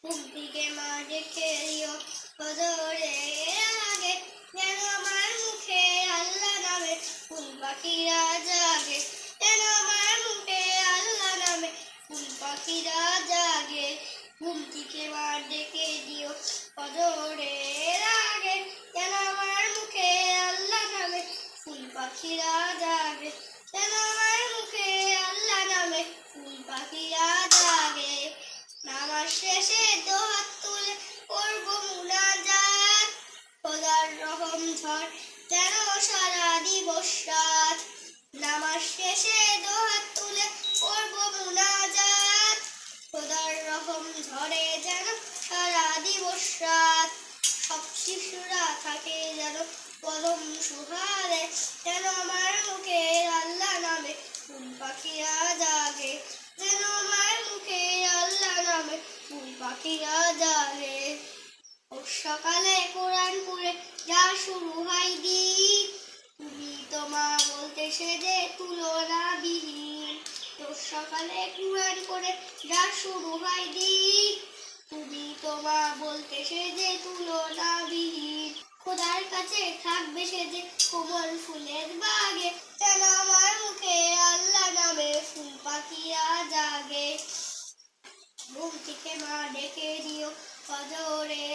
ঘুম থেকে মা ডেকে দিও ফজরের আগে, যেন আমার মুখে আল্লাহ নামে ফুল পাখিরা জাগে, যেন আমার মুখে আল্লাহ নামে ফুল পাখিরা জাগে। ঘুম থেকে মা ডেকে দিও ফজরের আগে, যেন আমার মুখে আল্লাহ নামে ফুল পাখিরা জাগে, যেন আমার মুখে আল্লাহ নামে ফুল পাখিরা জাগে। নামাজ শেষে দুহাত তুলে করব মুনাজাত, খোদার রহম ঝড় যেন সারা দিবস রাত। নামাজ শেষে দুহাত তুলে করব মুনাজাত, খোদার রহম ঝরে যেন সারা দিবস রাত। সব শিশুরা থাকে যেন পরম সুহারে, যেন আমার মুখে আল্লাহ নামে ফুল পাখিরা জাগে, যেন আমার মুখে আল্লাহ নামে ফুল পাখিরা জাগে। ও সকালে কোরআন পড়ে যা শুরু হয় দিন, তুমি তো মা বলতে সেজে তুলনা বিহীন। ও সকালে কোরআন পড়ে যা শুরু হয় দিন, তুমি তো মা বলতে সেজে তুলনা বিহীন। খোদার কাছে থাকবে সেজে কোমল ফুলের বাগে, যেন আমার মুখে আল্লাহ নামে ফুল পাখিরা জাগে। ঘুম থেকে মা ডেকে দিও ফজরে